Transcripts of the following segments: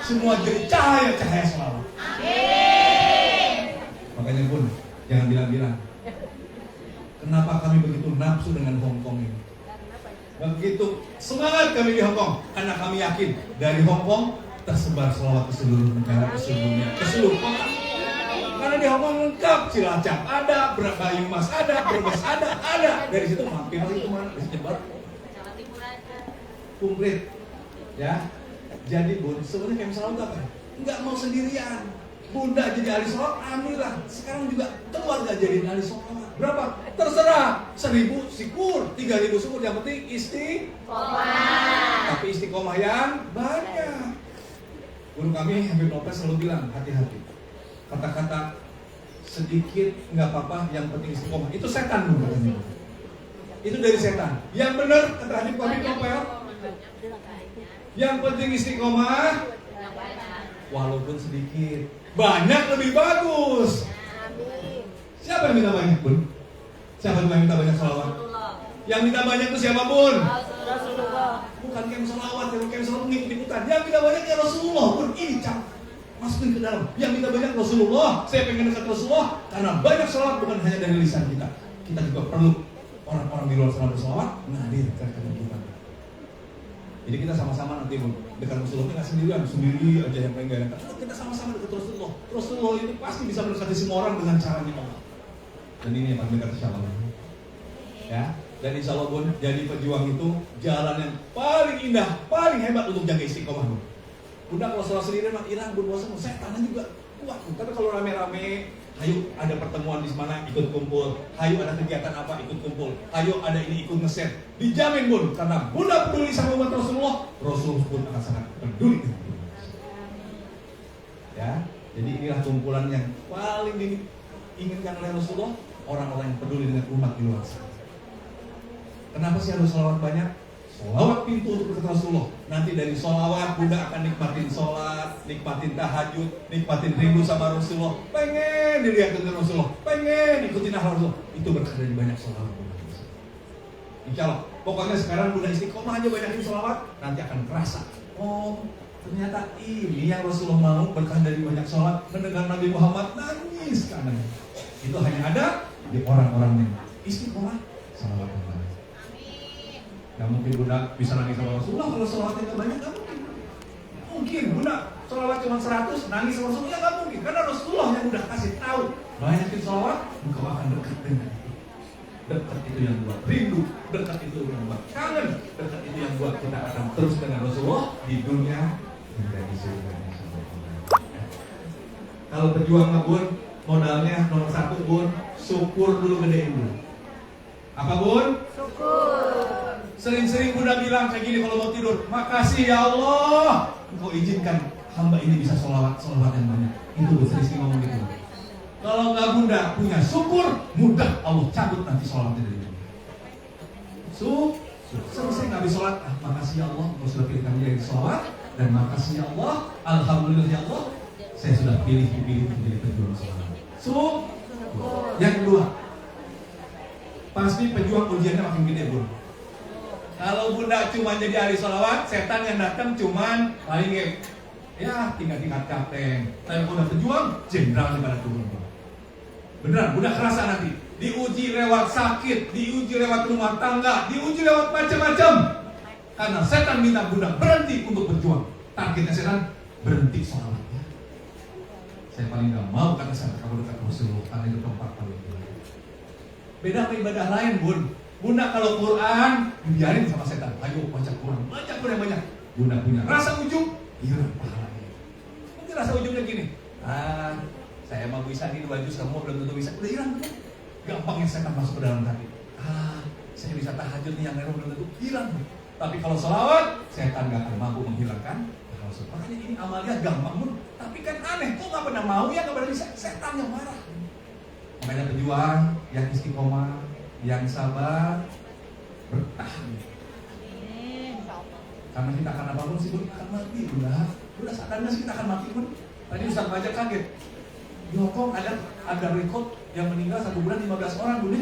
semua jadi cahaya selawat. Makanya pun jangan bilang-bilang, kenapa kami begitu nafsu dengan Hong Kong ini? Begitu semangat kami di Hong Kong, karena kami yakin dari Hong Kong tersebar selawat ke seluruh negara, ke seluruh dunia, ke seluruh kota. Karena di Hong Kong lengkap, Cilacap ada, Banyumas ada, Brebes ada. Dari situ mampir lagi kemana? Dari situ baru komplit, ya. Jadi Bun, sebenarnya kami selawat apa? Enggak mau sendirian. Bunda jadi ahli sholawat, alhamdulillah. Sekarang juga keluarga jadi ahli sholawat. Berapa? Terserah. 1.000 syukur, 3.000 syukur. Yang penting istiqomah. Tapi istiqomah yang banyak. Guru kami Habib Lopez selalu bilang, hati-hati. Kata-kata sedikit nggak apa-apa, yang penting istiqomah. Itu setan Bun katanya. Itu dari setan. Yang benar kata Habib Lopez, yang penting istiqomah. Walaupun sedikit, banyak lebih bagus. Siapa yang minta banyak Bun? Siapa yang minta banyak salawat? Yang minta banyak itu siapa Bun? Rasulullah. Bukan kem salawat, kalau kem salawat ngikut-ikutan. Yang minta banyak ya Rasulullah Bun. Ini masukin ke dalam. Yang minta banyak Rasulullah. Saya pengen dekat Rasulullah karena banyak salawat bukan hanya dari lisan kita. Kita juga perlu orang-orang di luar sana bersalawat menghadirkan kehidupan. Jadi kita sama-sama nanti dekat Rasulullah, nggak sendiri aja yang pengen gak enak. Kita sama-sama dekat Rasulullah. Rasulullah itu pasti bisa mendekati semua orang dengan caranya Allah. Dan ini yang paling dekat insya Allah. Ya, dan insya Allah Bun, jadi pejuang itu jalan yang paling indah, paling hebat untuk jaga istiqomah Bun. Bunda kalau sholat sendiri mah hilang Bun, bosan. Saya tanah juga kuat Bun. Tapi kalau rame-rame, hayu ada pertemuan di mana ikut kumpul, hayu ada kegiatan apa ikut kumpul, hayu ada ini ikut nge-share, dijamin Bun, karena Bunda peduli sama umat Rasulullah, Rasulullah pun akan sangat peduli dengan Bunda. Ya, jadi inilah kumpulan yang paling diinginkan oleh Rasulullah, orang-orang yang peduli dengan umat di luar sana. Kenapa sih harus sholawat banyak? Sholawat pintu untuk dekat Rasulullah. Nanti dari sholawat Bunda akan nikmatin sholat, nikmatin tahajud, nikmatin rindu sama Rasulullah. Pengen dilihat dengan Rasulullah, pengen ikutin akhlak Rasulullah. Itu berkah dari banyak sholawat Bunda. Insya Allah. Pokoknya sekarang Bunda istiqomah aja banyakin sholawat, nanti akan kerasa. Oh, ternyata ini yang Rasulullah mau, berkah dari banyak sholawat. Mendengar Nabi Muhammad nangis karena itu hanya ada di orang-orang yang istiqomah sholawat Bunda. Gak mungkin Bunda bisa nangis sama Rasulullah kalau sholawatnya gak banyak, gak mungkin. Mungkin Bunda sholawat cuma 100, nangis sama Rasulullah, gak mungkin. Karena Rasulullah yang udah kasih tahu, banyakin sholawat, engkau akan dekat dengan itu. Dekat itu yang buat rindu, dekat itu yang buat kangen, dekat itu yang buat kita akan terus dengan Rasulullah di dunia dan di surga. Kalau berjuang Bun, modalnya nomor 1 Bun, syukur dulu gedein dulu. Apa Bun? Syukur. Sering-sering Bunda bilang kayak gini kalau mau tidur, makasih ya Allah, engkau izinkan hamba ini bisa sholawat yang banyak. Itu sering-sering ngomong gitu. Kalau nggak Bunda punya syukur, mudah Allah cabut nanti sholawatnya dari Bunda. Sering-sering habis sholat, makasih ya Allah, engkau sudah pilih kami jadi sholawat, dan makasih ya Allah, alhamdulillah ya Allah, saya sudah dipilih menjadi pejuang sholawat. Yang kedua, pasti pejuang ujiannya makin gede Bun. Kalau Bunda cuma jadi ahli sholawat, setan yang datang cuman paling ya tingkat kapten. Tapi Bunda pejuang, jenderal di pada turun. Beneran, Bunda kerasa nanti diuji lewat sakit, diuji lewat rumah tangga, diuji lewat macam-macam. Karena setan minta Bunda berhenti untuk berjuang. Targetnya setan berhenti sholawatnya. Saya paling gak mau kata setan kamu dekat Rasulullah, karena itu tempat paling beda sama ibadah lain Bun. Bunda kalau Quran dibiarin sama setan, ayo baca Quran yang banyak. Bunda punya rasa ujung, hilang pahalanya. Mungkin rasa ujungnya gini, saya mau bisa nih baju, kamu belum tentu bisa, udah hilang. Gampangnya setan masuk ke dalam hati. Saya bisa tahajud nih yang lain belum tentu hilang. Tapi kalau sholawat, setan gak akan mampu menghilangkan. Makanya ini amalnya gampang Bun, tapi kan aneh, kok gak pernah mau ya, gak pernah bisa, setan yang marah. Makanya pejuang yang istiqomah, yang sabar, bertahan. Karena kita akan apapun sih Bun, akan mati Bunda sadar gak sih kita akan mati Bun? Tadi Ustaz Fajar kaget, di Hongkong ada rekod yang meninggal 1 bulan 15 orang Bun.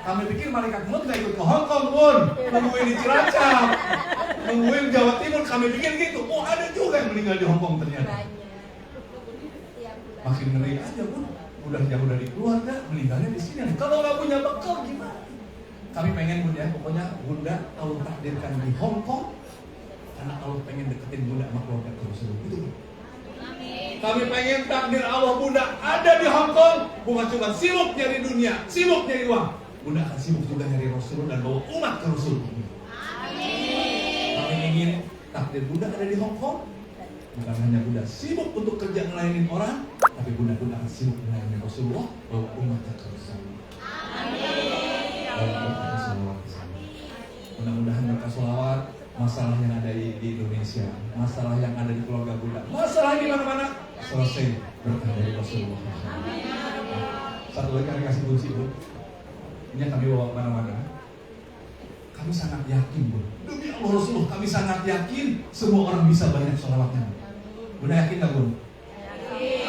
Kami pikir malaikat maut nggak ikut ke Hong Kong, Bun. Nungguin di Cilacap, nungguin Jawa Timur. Kami pikir gitu. Oh, ada juga yang meninggal di Hong Kong ternyata. Makin ngeri aja, Bun. Udah jauh dari keluarga, meninggalnya di sini. Kalau nggak punya bekal gimana? Kami pengen, Bun, ya, pokoknya Bunda Allah takdirkan di Hong Kong, karena Allah pengen deketin Bunda sama keluarga terus. Itu. Kami pengen takdir Allah Bunda ada di Hong Kong, bukan cuma sibuk nyari dunia, sibuk nyari uang. Bunda akan sibuk juga nyari Rasul dan bawa umat ke Rasul. Kami ingin takdir Bunda ada di Hong Kong, bukan hanya Bunda sibuk untuk kerja ngelayanin orang, tapi Bunda akan sibuk ngelayanin Rasulullah, bawa umatnya ke Rasul. Mudah-mudahan berkah sholawat, masalah yang ada di Indonesia, masalah yang ada di keluarga Bunda, masalah di mana-mana selesai berkah dari Rasulullah. Satu lagi kami kasih kunci, Bu. Ini kami bawa kemana-mana. Kami sangat yakin, Bu. Demi Allah Rasulullah, kami sangat yakin semua orang bisa banyak sholawatnya. Bunda yakin nggak, Bu?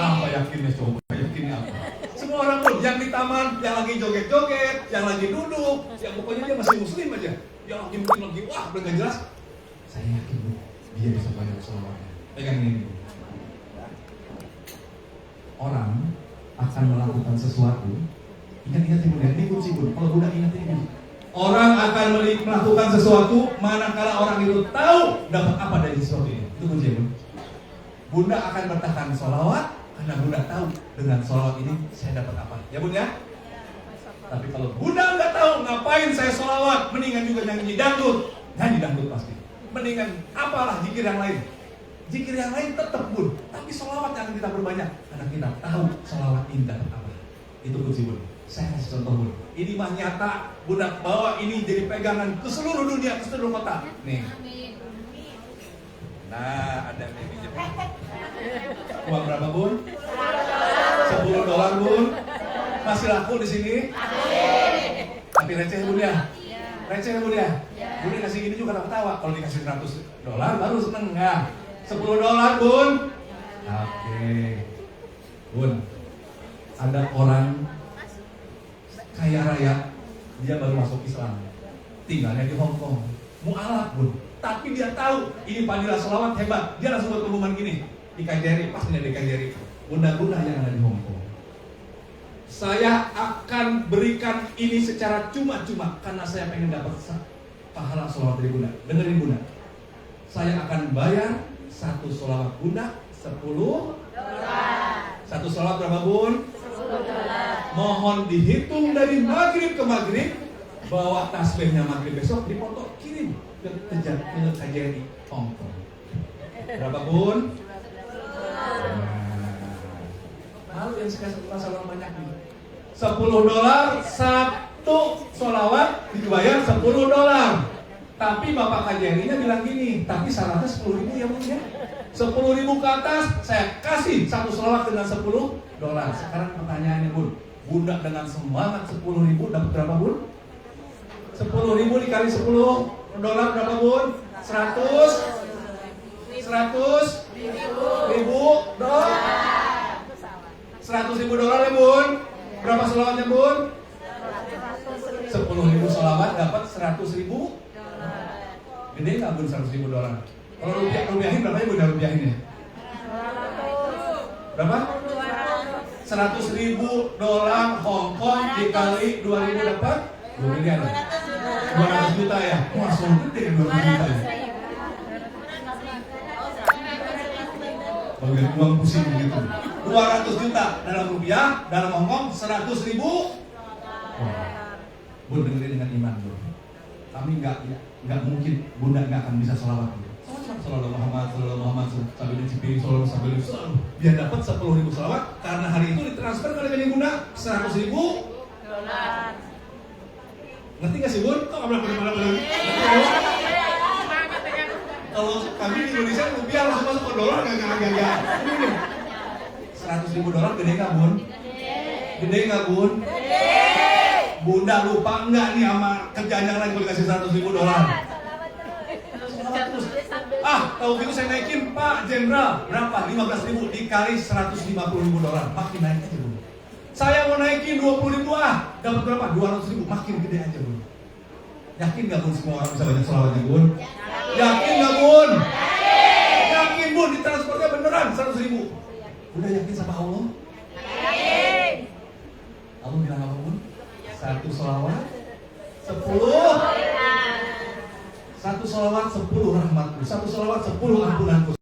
Apa yakinnya coba? Yakinnya apa? Semua orang, Bu, yang di taman, yang lagi joget-joget, yang lagi duduk, yang pokoknya dia masih muslim aja. Yang lagi mungkin lagi, wah, udah gak jelas. Saya yakin, Bu, dia bisa banyak sholawatnya. Pegang ini, Bu. Orang akan melakukan sesuatu. Ingat-ingat, Bu, ini kunci, Bu. Kalau Bunda ingat ini. Orang akan melakukan sesuatu manakala orang itu tahu dapat apa dari sesuatu ini. Itu kunci, Bu. Bunda akan bertahan sholawat karena Bunda tahu dengan sholawat ini saya dapat apa. Ya, Bun, ya? Tapi kalau Bunda nggak tahu ngapain saya sholawat, mendingan juga nyanyi dangdut. Nyanyi dangdut pasti. Mendingan apalah zikir yang lain. Zikir yang lain tetap, Bun. Tapi sholawat yang kita berbanyak karena kita tahu sholawat ini dapat apa. Itu kunci, Bun. Saya kasih contoh, Bun. Ini mah nyata. Bunda bawa ini jadi pegangan ke seluruh dunia, ke seluruh kota. Nih. Nah, ada nih pinjam. Uang berapa, Bun? $10, Bun. Masih laku di sini? Tapi receh, Bun, ya? Receh, Bun, ya? Bun dikasih gini juga ketawa. Kalau dikasih $100 baru seneng, nggak? $10, Bun. Oke. Bun, ada orang kaya raya, dia baru masuk Islam, tinggalnya di Hong Kong, mu'alaf, Bun. Tapi dia tahu ini padilah selawat hebat, dia langsung buat pengumuman gini di KJRI, pasti ada di KJRI. Bunda-bunda yang ada di Hong Kong, saya akan berikan ini secara cuma-cuma karena saya pengen dapat pahala selawat dari Bunda. Dengerin, Bunda, saya akan bayar satu selawat Bunda $10. Satu selawat berapa, Bun? $10. Mohon dihitung dari maghrib ke maghrib, bawa tasbihnya maghrib besok, dipoto kirim ke KJRI Hong Kong. Berapa, Bun? Malu yang sekarang masalah banyak nih. $10 satu sholawat dibayar $10. Tapi Bapak KJRI-nya bilang gini, tapi syaratnya 10.000 ya, Bun, ya. 10.000 ke atas saya kasih satu sholawat dengan $10. Sekarang pertanyaannya, Bun, Bunda dengan semangat 10.000 dapat berapa, Bun? 10.000 dikali $10 berapa, Bun? 100.000 dolar. $100.000 ya, Bun. Berapa sholawatnya, Bun? 10.000 sholawat dapat $100.000. Gede nggak, Bun, $100.000? Kalau rupiahin berapa ya, Bun? Rupiahin ya? Berapa? $100.000 Hong Kong dikali 2.000 dapat 2 miliar. 200 juta ya? Wah, soal gede 200 juta ya. Bagian uang pusing begitu. 200 juta dalam rupiah, dalam Hong Kong 100.000. Bun, dengerin dengan iman, Bun. Kami nggak mungkin Bunda nggak akan bisa sholawat. Sallallahu Muhammad sambil dicipin selalu biar dapat 10.000 sholawat karena hari itu ditransfer ke rekening Bunda $100.000. Ngerti nggak sih, Bun? Kok nggak pernah kalau kami di Indonesia rupiah langsung masuk ke dolar nggak. Ini $100.000 gede nggak, Bun? Gede nggak, Bun? Bunda lupa nggak nih sama kerjaan yang lain kalau dikasih $100.000? Tahu gitu saya naikin, Pak Jenderal, berapa? $15.000 dikali $150.000, makin naik aja, Bun. Saya mau naikin 20.000 dapat berapa? 200.000, makin gede aja Bun. Yakin gak Bun semua orang bisa banyak selawatnya Bun? Yakin gak Bun? Yakin Bun ditransfernya beneran 100.000? Udah yakin sama Allah? Yakin. Kamu bilang apa Bun? 1 selawat 10. 1 selawat 10 rahmatku, 1 selawat 10 ampunanku.